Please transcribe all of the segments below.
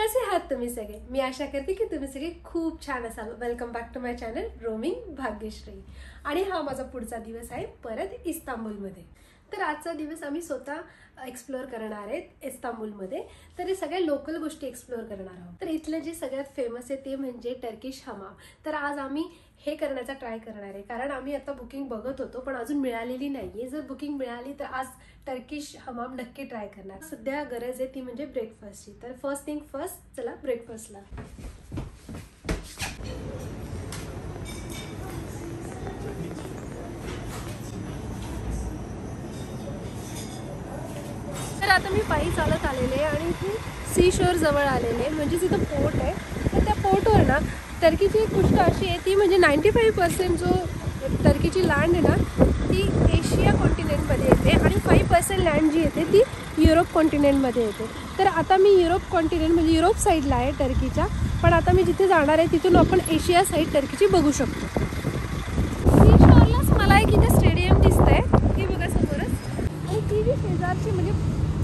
कसे आहात तुम्ही सगळे? मी आशा करते की तुम्ही सगळे खूप छान असाल. Welcome back to my channel roaming Bhagyashree. आणि हा माझा पुढचा दिवस आहे परत इस्तांबूलमध्ये. तर आजचा दिवस आम्ही स्वतः एक्सप्लोअर करणार आहेत इस्तांबूलमध्ये. तर हे सगळ्या लोकल गोष्टी एक्सप्लोअर करणार आहोत. तर इथलं जे सगळ्यात फेमस आहे ते म्हणजे टर्किश हमाम. तर आज आम्ही हे करण्याचा ट्राय करणार आहे, कारण आम्ही आता बुकिंग बघत होतो पण अजून मिळालेली नाहीये. जर बुकिंग मिळाली तर आज टर्किश हमाम नक्की ट्राय करणार. सध्या गरज आहे ती म्हणजे ब्रेकफास्टची. तर फर्स्ट थिंग फर्स्ट, चला ब्रेकफास्टला. तर आता मी पायी चालत आलेले आहे आणि इथे सी शोर जवळ आलेले, म्हणजे इथं पोर्ट आहे. तर त्या पोर्टवर ना टर्कीची एक गोष्ट अशी आहे, ती म्हणजे 95% जो टर्कीची लँड आहे ना ती एशिया कॉन्टिनेंटमध्ये येते आणि 5% लँड जी येते ती युरोप कॉन्टिनेंटमध्ये येते. तर आता मी युरोप कॉन्टिनेंट म्हणजे युरोप साईडला आहे टर्कीच्या, पण आता मी जिथे जाणार आहे तिथून आपण एशिया साईड टर्कीची बघू शकतो. सी शोरलाच मला एक इथे स्टेडियम दिसतंय, हे बघा समोरच. आणि ती जी शेजारची म्हणजे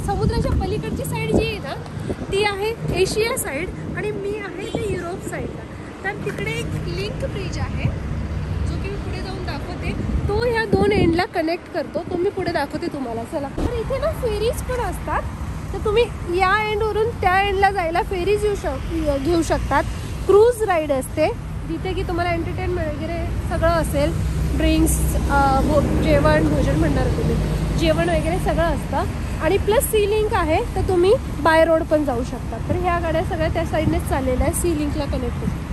समुद्राच्या पलीकडची साईड जी आहे ना ती आहे एशिया साईड आणि मी आहे ते युरोप साईडला. तर तिकडे एक लिंक ब्रिज आहे जो की मी पुढे जाऊन दाखवते. तो ह्या दोन एंडला कनेक्ट करतो, तो मी पुढे दाखवते तुम्हाला. चला. तर इथे ना फेरीज पण असतात, तर तुम्ही या एंडवरून त्या एंडला जायला फेरीज घेऊ शकतात. क्रूज राईड असते जिथे की तुम्हाला एंटरटेनमेंट वगैरे सगळं असेल. ड्रिंक्स, जेवण, भोजन म्हणणार तुम्ही, जेवण वगैरे सगळं असतं. आणि प्लस सी लिंक आहे, तर तुम्ही बाय रोड पण जाऊ शकता. तर ह्या गाड्या सगळ्या त्या साईडनेच चाललेल्या आहे, सी लिंकला कनेक्ट होते.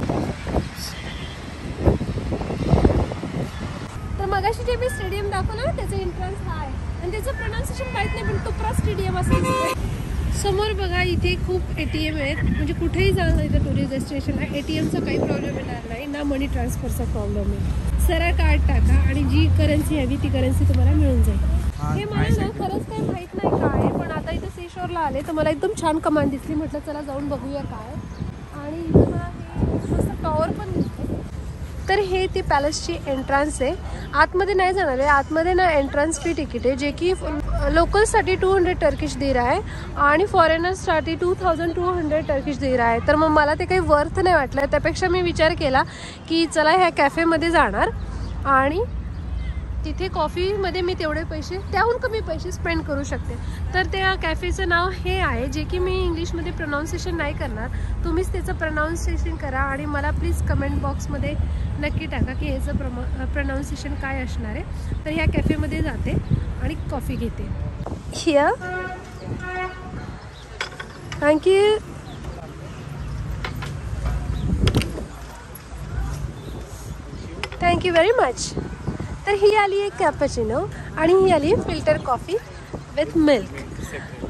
तर मगाशी जे मी स्टेडियम दाखवलं ना त्याचं एंट्रन्स हा आहे आणि त्याचं प्रोनाउन्सिएशन माहीत नाही, पण टुप्रा स्टेडियम असं. समोर बघा इथे खूप ATM आहेत, म्हणजे कुठेही जाणं इथं टुरिस्ट डेस्टिनेशन आहे. ATMचा काही प्रॉब्लेम येणार नाही, ना मनी ट्रान्सफरचा प्रॉब्लेम आहे. सरळ कार्ड टाका आणि जी करन्सी हवी ती करन्सी तुम्हाला मिळून जाईल. हे मला ना खरंच काही माहीत नाही काय, पण आता इथं सी शोरला आले तर मला एकदम छान कमांड दिसली. म्हटलं चला जाऊन बघूया काय. आणि इथं मला हे मस्त टॉवर पण दिसते. तर हे ती पॅलेसची एंट्रन्स आहे. आतमध्ये नाही जाणार आहे. आतमध्ये ना एंट्रन्स फी तिकीट आहे, जे की लोकल्ससाठी 200 टर्किश दिरा आहे आणि फॉरेनर्ससाठी 2200 टर्किश दिरा आहे. तर मग मला ते काही वर्थ नाही वाटलं. त्यापेक्षा मी विचार केला की चला ह्या कॅफेमध्ये जाणार आणि तिथे कॉफीमध्ये मी तेवढे पैसे, त्याहून कमी पैसे स्पेंड करू शकते. तर त्या कॅफेचं नाव हे आहे, जे की मी इंग्लिशमध्ये प्रोनाऊन्सिएशन नाही करणार. तुम्हीच त्याचं प्रोनाऊन्सिएशन करा आणि मला प्लीज कमेंट बॉक्समध्ये नक्की टाका की याचं प्रोनाऊन्सिएशन काय असणार आहे. तर ह्या कॅफेमध्ये जाते आणि कॉफी घेते. Here thank you. Thank you very much. तर ही आली आहे कॅपचिनो आणि ही आली आहे filter coffee with milk,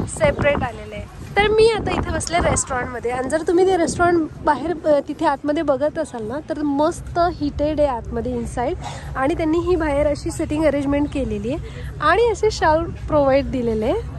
separate आलेलं आहे. तर मी आता इथे बसले रेस्टॉरंटमध्ये आणि जर तुम्ही ते रेस्टॉरंट बाहेर तिथे आतमध्ये बघत असाल ना तर मस्त हिटेड आहे आतमध्ये इनसाईड. आणि त्यांनी ही बाहेर अशी सिटिंग अरेंजमेंट केलेली आहे आणि असे शाल प्रोव्हाइड दिलेले आहे,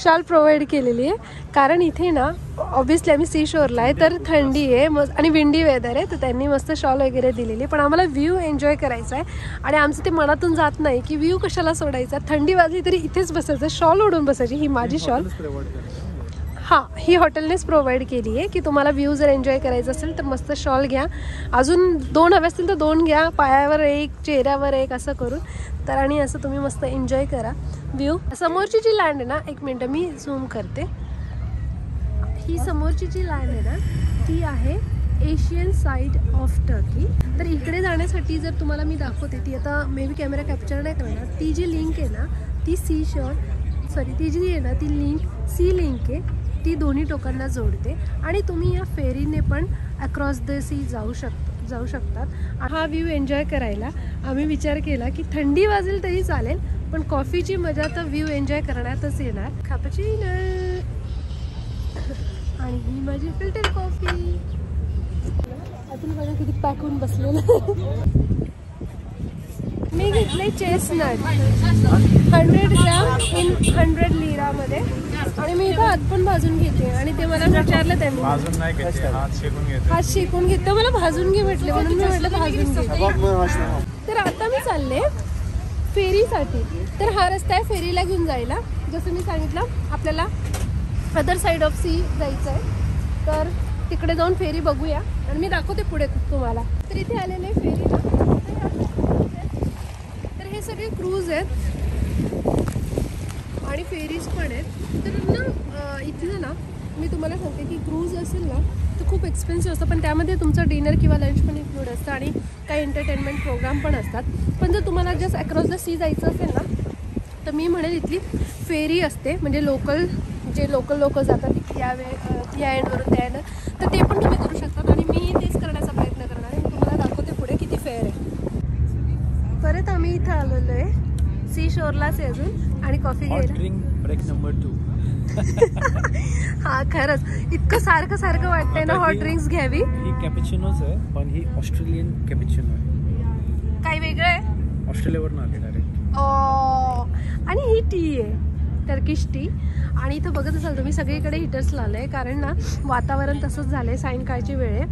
शाल प्रोव्हाइड केलेली आहे. कारण इथे ना ऑब्विसली आम्ही सी शोरला आहे तर थंडी आहे आणि विंडी वेदर आहे, तर त्यांनी मस्त शॉल वगैरे दिलेली. पण आम्हाला व्ह्यू एन्जॉय करायचा आहे आणि आमचं ते मनातून जात नाही की व्ह्यू कशाला सोडायचा. थंडी वाजली तरी इथेच बसायचं, शॉल ओढून बसायची. ही माझी शॉल हां, ही हॉटेलनेच प्रोव्हाइड केली आहे की तुम्हाला व्ह्यू जर एन्जॉय करायचं असेल तर मस्त शॉल घ्या. अजून 2 हवे असतील तर 2 घ्या, पायावर एक, चेहऱ्यावर एक, असं करून. तर आणि असं तुम्ही मस्त एन्जॉय करा व्ह्यू. समोरची जी लँड आहे ना, एक मिनटं मी झूम करते. ही समोरची जी लँड आहे ना ती आहे एशियन साईड ऑफ टर्की. तर इकडे जाण्यासाठी जर तुम्हाला मी दाखवते, ती आता मे बी कॅमेरा कॅप्चर नाही करणार. ती जी लिंक आहे ना ती ती जी आहे ना ती लिंक सी लिंक आहे, ती दोन्ही टोकांना जोडते आणि तुम्ही या फेरीने पण अक्रॉस द सी जाऊ शकतात. हा व्ह्यू एन्जॉय करायला आम्ही विचार केला की थंडी वाजेल तरी चालेल, पण कॉफीची मजा तर व्ह्यू एन्जॉय करण्यातच येणार. कॅपचिनो आणि ही माझी फिल्टर कॉफी. अजून बघा किती पॅक होऊन बसलेलं. मी घेतले चेस्टनट 100 ग्रॅम इन 100 लिरामध्ये आणि मी इथं हात पण भाजून घेते. आणि ते मला विचारलं त्यांनी हात शेकून घेते, मला भाजून घे म्हटले, म्हणून मी म्हटलं भाजून घे. तर आता मी चालले फेरीसाठी. तर हा रस्ता आहे फेरीला घेऊन जायला. जसं मी सांगितलं आपल्याला अदर साईड ऑफ सी जायचं आहे. तर तिकडे जाऊन फेरी बघूया आणि मी दाखवते पुढे तुम्हाला. तर इथे आलेले फेरीला तर हे सगळे क्रूज आहेत आणि फेरीज पण आहेत. तर ना इथलं ना मी तुम्हाला सांगते की क्रूज असेल ना तर खूप एक्सपेन्सिव्ह असतं, पण त्यामध्ये तुमचं डिनर किंवा लंच पण इन्क्लूड असतं आणि काही एंटरटेनमेंट प्रोग्राम पण असतात. पण जर तुम्हाला जस्ट अक्रॉस द सी जायचं असेल ना तर मी म्हणेल इथली फेरी असते, म्हणजे लोकल लोक जातात या एंडवरून त्या एंड, तर ते पण तुम्ही करू शकतात आणि मी तेच करण्याचा प्रयत्न करणार आहे. मी तुम्हाला दाखवते पुढे किती फेअर आहे. परत आम्ही इथं आलेलो आहे सी शोरलाच आहे अजून आणि कॉफी घ्यायला. Break number 2. हा खरंच इतकं सारखं वाटतंय ना हॉट ड्रिंक्स घ्यावी. ही कॅपुचिनोच आहे, पण ही ऑस्ट्रेलियन कॅपुचिनो आहे. काही वेगळं आहे, ऑस्ट्रेलियावरून आले डायरेक्ट. आणि ही टी आहे टर्किश टी. आणि इथं बघत असाल तुम्ही सगळीकडे हिटर्स लावलंय, कारण ना वातावरण तसंच झालंय, सायंकाळची वेळ आहे,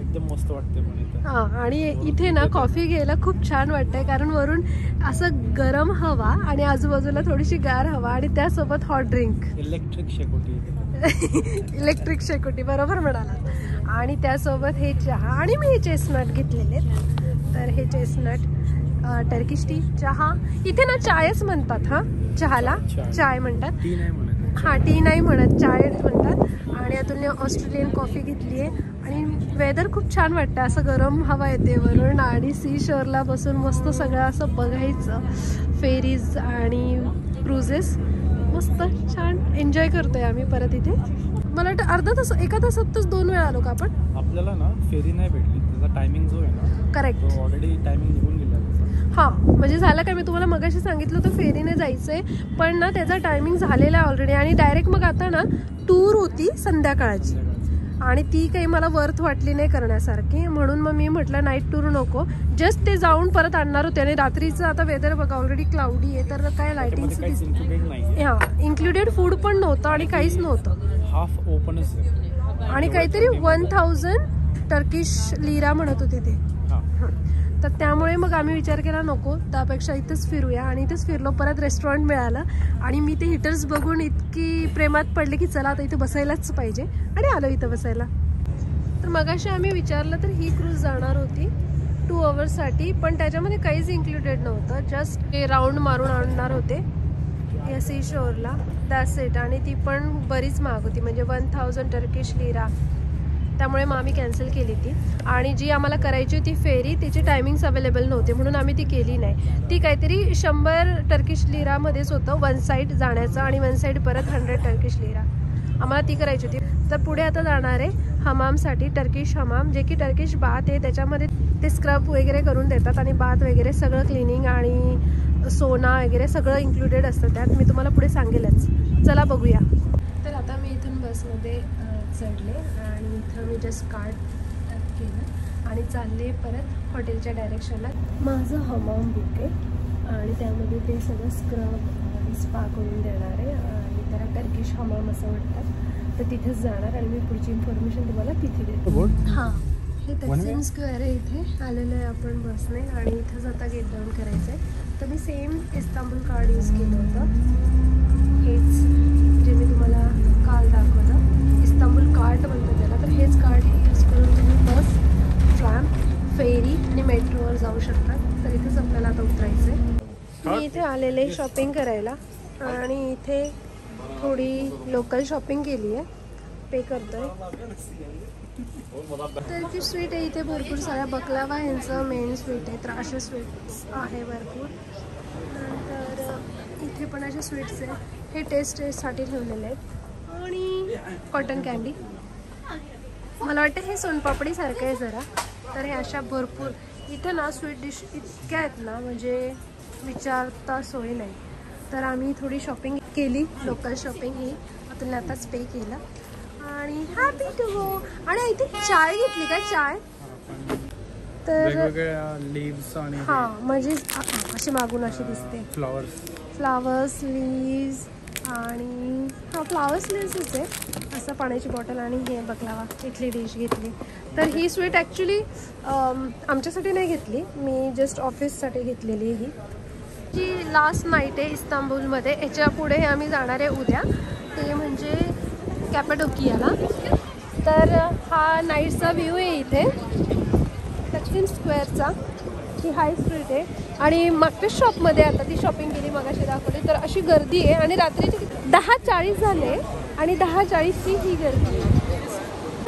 एकदम मस्त वाटते पण इथं. हां, आणि इथे ना कॉफी घ्यायला खूप छान वाटतंय, कारण वरून असं गरम हवा आणि आजूबाजूला थोडीशी गार हवा आणि त्यासोबत हॉट ड्रिंक. इलेक्ट्रिक शेकोटी. इलेक्ट्रिक शेकोटी बरोबर म्हणाला. आणि त्यासोबत हे चहा, आणि मी हे चेस्टनट घेतलेले. तर हे चेस्टनट टर्किश टी चहा, इथे ना चायच म्हणतात. हा चहाला चाय म्हणतात, हा टी नाही म्हणत, चाय म्हणतात. आणि यातून ऑस्ट्रेलियन कॉफी घेतली आहे आणि वेदर खूप छान वाटतं, असं गरम हवा येते वरून आणि सी शोरला बसून मस्त सगळं असं बघायचं, फेरीज आणि क्रुझेस, मस्त छान एन्जॉय करतोय आम्ही. परत इथे मला वाटतं अर्धा तास, एका तासातच 2 वेळा आलो का आपण. आपल्याला ना फेरी नाही भेटली, त्याचा टायमिंग जो आहे ना करेक्ट, तो ऑलरेडी टायमिंग निघून गेला. हां, म्हणजे झालं काय, मी तुम्हाला मगाशी सांगितलं होतं फेरीने जायचंय, पण ना त्याचा टायमिंग झालेला आहे ऑलरेडी. आणि डायरेक्ट मग आता ना टूर होती संध्याकाळची आणि ती काही मला वर्थ वाटली नाही करण्यासारखी, म्हणून मग मी म्हटलं नाईट टूर नको, जस्ट ते जाऊन परत आणणार होते. आणि रात्रीचं आता वेदर बघा ऑलरेडी क्लाउडी आहे, तर काय लाइटिंग हां इन्क्लुडेड फूड पण नव्हतं आणि काहीच नव्हतं, हाफ ओपनच. आणि काहीतरी 1000 टर्किश लिरा म्हणत होते ते. तर त्यामुळे मग आम्ही विचार केला नको, त्यापेक्षा इथंच फिरूया. आणि इथंच फिरलो, परत रेस्टॉरंट मिळालं आणि मी ते हिटर्स बघून इतकी प्रेमात पडले की चला आता इथं बसायलाच पाहिजे, आणि आलो इथं बसायला. तर मगाशी आम्ही विचारलं तर ही क्रूज जाणार होती 2 आवर्ससाठी, पण त्याच्यामध्ये काहीच इन्क्लुडेड नव्हतं, जस्ट ते राऊंड मारून आणणार होते या सी शोरला, दॅट्स इट. आणि ती पण बरीच महाग होती, म्हणजे 1000 टर्किश लिरा, त्यामुळे मग आम्ही कॅन्सल केली ती. आणि जी आम्हाला करायची होती फेरी, तिचे टायमिंग्स अवेलेबल नव्हते म्हणून आम्ही ती केली नाही. ती काहीतरी 100 टर्किश लिरामध्येच होतं 1 साईड जाण्याचं, आणि 1 साईड परत 100 टर्किश लिरा, आम्हाला ती करायची होती. तर पुढे आता जाणार आहे हमामसाठी, टर्किश हमाम, जे की टर्किश बाथ आहे, त्याच्यामध्ये ते स्क्रब वगैरे करून देतात आणि बाथ वगैरे सगळं, क्लिनिंग आणि सोना वगैरे सगळं इन्क्लुडेड असतं त्यात. मी तुम्हाला पुढे सांगेलच, चला बघूया. तर आता मी इथून बसमध्ये चढले आणि इथं मी जस्ट कार्ड केलं आणि चालले परत हॉटेलच्या डायरेक्शनला. माझं हमाम बुक आहे आणि त्यामध्ये ते सगळं स्क्रब स्पा करून देणार आहे आणि त्याला टर्किश हमाम असं म्हणतात. तर तिथेच जाणार आणि मी पुढची इन्फॉर्मेशन तुम्हाला तिथे देते. हां, हे तक्सीम स्क्वेअर आहे, इथे आलेलं आहे आपण बसने आणि इथंच आता गेट डाऊन करायचं आहे. तर मी सेम इस्तांबुल कार्ड यूज केलं होतं, हेच जे मी तुम्हाला काल दाखवलं, इस्तांबुल कार्ड म्हणतो त्याला. तर हेच कार्ड यूज करून तुम्ही बस, ट्रॅम, फेरी आणि मेट्रोवर जाऊ शकता. तर इथेच आपल्याला आता उतरायचं आहे. मी इथे आलेले शॉपिंग करायला आणि इथे थोडी लोकल शॉपिंग केली आहे, पे करतोय. टर्किश स्वीट आहे इथे भरपूर साऱ्या, बकलावा यांचं मेन स्वीट आहे, तर असे स्वीट्स आहे भरपूर. नंतर इथे पण असे स्वीट्स आहे, हे टेस्टसाठी ठेवलेले आहेत. आणि कॉटन कॅन्डी, मला वाटतं हे सोनपापडीसारखं आहे जरा. तर हे अशा भरपूर इथं ना स्वीट डिश इतक्या आहेत ना, म्हणजे विचारता सोय नाही. तर आम्ही थोडी शॉपिंग केली, लोकल शॉपिंग ही अतुलने आताच पे केलं आणि हॅपी टू गो. आणि इथे चाय घेतली काय, चाय तर लीव्स आणि हां, म्हणजे अशी मागून अशी दिसते, फ्लावर्स लीव्स आणि हां फ्लावर्स लीव्सच आहे. असं पाण्याची बॉटल आणि हे बकलावा इथली डिश घेतली. तर ही स्वीट ॲक्च्युली आमच्यासाठी नाही घेतली, मी जस्ट ऑफिससाठी घेतलेली. ही जी लास्ट नाईट आहे इस्तांबुलमध्ये, याच्या पुढे आम्ही जाणार आहे उद्या, ते म्हणजे कॅपाडोकियाला. तर हा नाईटचा व्ह्यू आहे इथे दक्षिण स्क्वेअरचा. ही हाय स्ट्रीट आहे आणि मागच्या शॉपमध्ये आता ती शॉपिंग केली मगाशी दाखवली, तर अशी गर्दी आहे. आणि रात्रीचे 10:40 झाले आणि 10:40ची ही गर्दी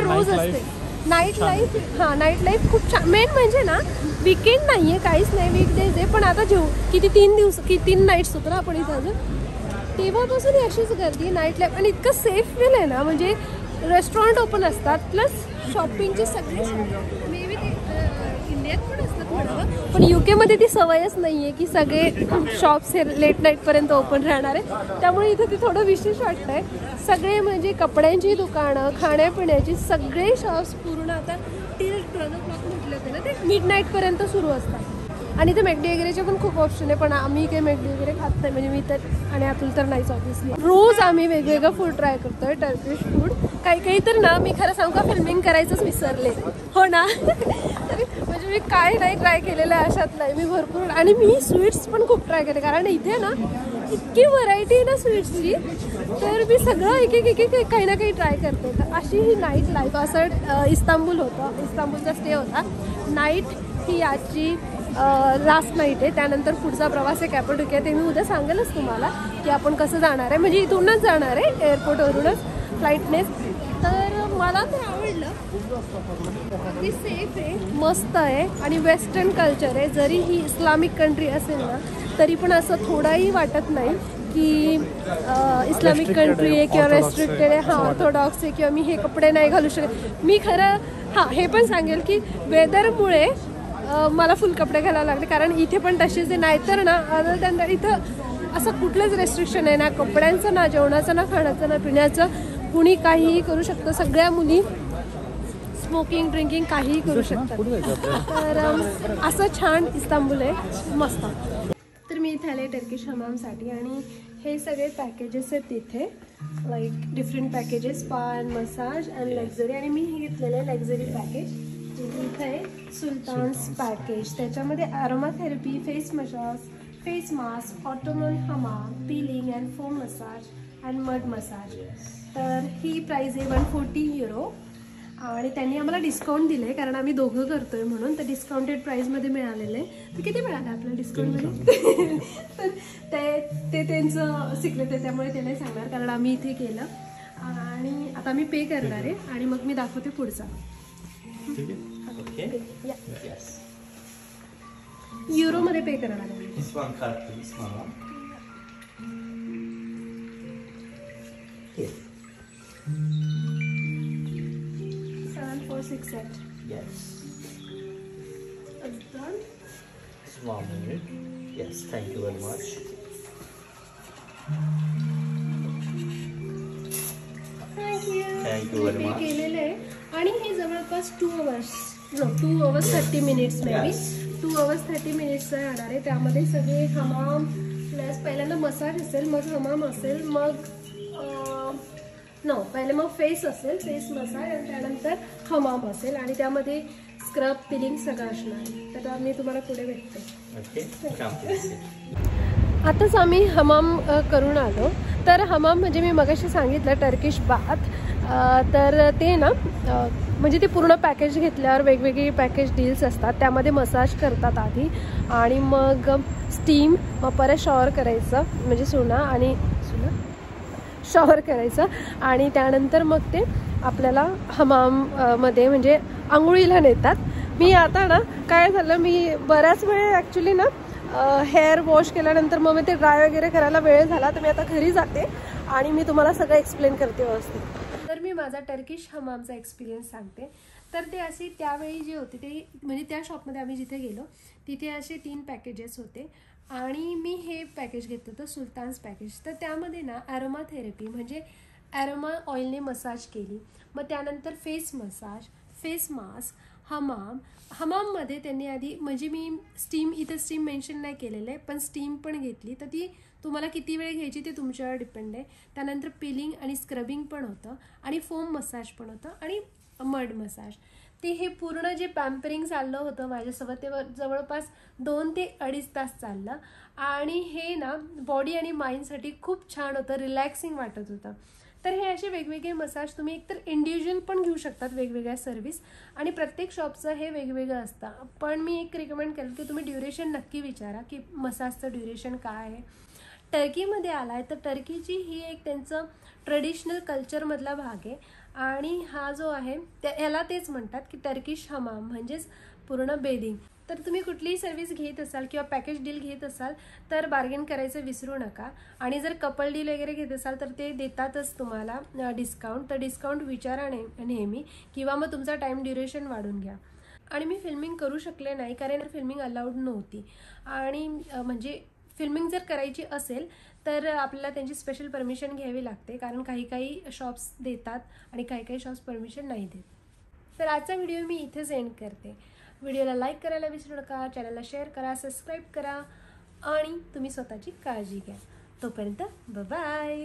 रोज असते. नाईट लाईफ नाईट लाईफ खूप छान. मेन म्हणजे ना वीकेंड नाही आहे, काहीच नाही, वीकडेज आहे. पण आता किती 3 नाईट्स होतो ना आपण इथं अजून, तेव्हापासून अशीच गर्दी नाईट लाईफ. आणि इतकं सेफ फील आहे ना, म्हणजे रेस्टॉरंट ओपन असतात प्लस शॉपिंगचे सगळे. मे बी ते इंडियात पण असतात थोडं, पण UK ती सवयच नाही आहे की सगळे शॉप्स हे लेट नाईटपर्यंत ओपन राहणार आहे. त्यामुळे इथं ते थोडं विशेष वाटतं आहे. सगळे म्हणजे कपड्यांची दुकानं, खाण्यापिण्याची सगळे शॉप्स पूर्ण आता टिल 12 o'clock म्हटलं होतं ना, ते मिड नाईटपर्यंत सुरू असतात. आणि ते मॅकडी वगैरेचे पण खूप ऑप्शन आहे, पण आम्ही काही मॅकडी वगैरे खात नाही. म्हणजे मी तर आणि अतुल तर नाहीच ऑब्व्हियसली. रोज आम्ही वेगवेगळं फूड ट्राय करतोय, टर्किश फूड. काही तर ना मी खरं सांगू का, फिल्मिंग करायचंच विसरले हो ना. म्हणजे मी काय नाही ट्राय केलेलं आहे अशात नाही. मी भरपूर, आणि मी स्वीट्स पण खूप ट्राय केले, कारण इथे ना इतकी व्हरायटी आहे ना स्वीट्सची. तर मी सगळं एक काही ना काही ट्राय करते. तर अशी ही नाईट लाईफ. असं इस्तांबूल होतं, इस्तांबूलचा स्टे होता. नाईट ही याची लास्ट नाईट आहे. त्यानंतर पुढचा प्रवास आहे कॅपॅडोकिया. ते मी उद्या सांगेलच तुम्हाला की आपण कसं जाणार आहे. म्हणजे इथूनच जाणार आहे एअरपोर्टवरूनच फ्लाईटनेच. तर मला तर आवडलं, अगदी सेफ आहे, मस्त आहे आणि वेस्टर्न कल्चर आहे. जरी ही इस्लामिक कंट्री असेल ना, तरी पण असं थोडाही वाटत नाही की इस्लामिक कंट्री आहे किंवा रेस्ट्रिक्टेड आहे. ऑर्थोडॉक्स आहे किंवा मी हे कपडे नाही घालू शकत. मी खरं हे पण सांगेल की वेदरमुळे मला फुल कपडे घालावे लागले, कारण इथे पण तसेच आहे. नाहीतर ना अदर दॅन दॅट इथं असं कुठलंच रेस्ट्रिक्शन आहे ना, कपड्यांचं ना, जेवणाचं ना, खाण्याचं ना, पिण्याचं. कुणी काहीही करू शकतं. सगळ्या मुली स्मोकिंग ड्रिंकिंग काहीही करू शकतात. तर असं छान इस्तांबूल आहे, मस्त. तर मी इथे आले टर्किश हमामसाठी आणि हे सगळे पॅकेजेस आहेत तिथे, like different packages, spa and massage and luxury. आणि मी हे घेतलेलं आहे लक्झरी पॅकेज. इथे आहे सुलतान्स पॅकेज. त्याच्यामध्ये aromatherapy, face massage, face mask, Ottoman हमाम, peeling and foam massage and mud massage. तर ही प्राईज आहे €140. आणि त्यांनी आम्हाला डिस्काउंट दिलं आहे, कारण आम्ही दोघं करतोय म्हणून. तर डिस्काउंटेड प्राईजमध्ये मिळालेलं आहे. तर किती मिळालं आपल्याला डिस्काउंटमध्ये? तर ते त्यांचं सिक्रेट आहे, त्यामुळे ते नाही सांगणार, कारण आम्ही इथे केलं. आणि आता मी पे करणार आहे आणि मग मी दाखवते पुढचा. युरोमध्ये पे करणार आहे. 7468. Yes. It's done. Just 1 minute. Yes, thank you very much. Thank you. Thank you very pay much. केलेलं आहे. आणि हे जवळपास 2 hours, 2 hours 30 minutes may be. 2 hours 30 minutes राहणार आहे. त्यामध्ये सगळे हमाम प्लस पहिल्यांदा मसाज असेल, मग हमाम असेल, मग पहिले मग फेस असेल, फेस मसाज, आणि त्यानंतर हमाम असेल. आणि त्यामध्ये स्क्रब, पिलिंग सगळं असणार आहे. तर मी तुम्हाला पुढे भेटते. आताच आम्ही हमाम करून आलो. तर हमाम म्हणजे मी मगाशी सांगितलं टर्किश बाथ. तर ते ना म्हणजे ते पूर्ण पॅकेज घेतल्यावर वेगवेगळी पॅकेज डील्स असतात. त्यामध्ये मसाज करतात आधी, आणि मग स्टीम, मग परत शॉवर करायचं, म्हणजे शॉवर करायचं. आणि त्यानंतर मग ते आपल्याला हमाम मध्ये म्हणजे आंघोळीला नेतात. मी आता ना काय झालं, मी बऱ्याच वेळ ॲक्च्युली ना हेअर वॉश केल्यानंतर मग मी ते ड्राय वगैरे करायला वेळ झाला. तर मी आता घरी जाते आणि मी तुम्हाला सगळं एक्सप्लेन करते व्यवस्थित. तर मी माझा टर्किश हमामचा एक्सपिरियन्स सांगते. तर ते असे त्यावेळी जे होते ते म्हणजे त्या शॉपमध्ये आम्ही जिथे गेलो तिथे असे 3 पॅकेजेस होते. आणि मी हे पॅकेज घेतलं होतं सुलतान्स पॅकेज. तर त्यामध्ये ना ॲरोमा थेरपी म्हणजे ॲरोमा ऑइलने मसाज केली. मग त्यानंतर फेस मसाज, फेस मास्क, हमाममध्ये त्यांनी आधी म्हणजे मी इथे स्टीम मेन्शन नाही केलेलं आहे, पण स्टीम पण घेतली. तर ती तुम्हाला किती वेळ घ्यायची ते तुमच्यावर डिपेंड आहे. त्यानंतर पिलिंग आणि स्क्रबिंग पण होतं, आणि फोम मसाज पण होतं, आणि मड मसाज. ते हे पूर्ण जे पॅम्परिंग चाललं होतं माझ्यासोबत ते जवळपास 2 ते 2.5 तास चाललं. आणि हे ना बॉडी आणि माइंडसाठी खूप छान होतं, रिलॅक्सिंग वाटत होतं. तर हे असे वेगवेगळे मसाज तुम्ही एकतर इंडिव्हिज्युअल पण घेऊ शकतात वेगवेगळ्या सर्व्हिस, आणि प्रत्येक शॉपचं हे वेगवेगळं असतं. पण मी एक रिकमेंड केलं की तुम्ही ड्युरेशन नक्की विचारा की मसाजचं ड्युरेशन काय आहे. टर्कीमध्ये आला आहे तर टर्कीची ही एक त्यांचं ट्रेडिशनल कल्चरमधला भाग आहे, आणि हा जो आहे याला तेच म्हणतात की टर्किश हमाम, म्हणजेच पूर्ण बेदिंग. तर तुम्ही कुठलीही सर्व्हिस घेत असाल किंवा पॅकेज डील घेत असाल तर बार्गेन करायचं विसरू नका. आणि जर कपल डील वगैरे घेत असाल तर ते देतातच तुम्हाला डिस्काउंट. तर डिस्काउंट विचारा नेहमी, किंवा मग तुमचा टाईम ड्युरेशन वाढून घ्या. आणि मी फिल्मिंग करू शकले नाही कारण फिल्मिंग अलाउड नव्हती, आणि म्हणजे फिल्मिंग जर करायची असेल तर आपल्याला त्यांची स्पेशल परमिशन घ्यावी लागते, कारण काही काही शॉप्स देतात आणि काही काही शॉप्स परमिशन नाही देत. तर आजचा व्हिडिओ मी इथेच एंड करते. व्हिडिओला लाईक करायला विसरू नका, चॅनलला शेअर करा, सबस्क्राईब करा, आणि तुम्ही स्वतःची काळजी घ्या. तोपर्यंत बाय.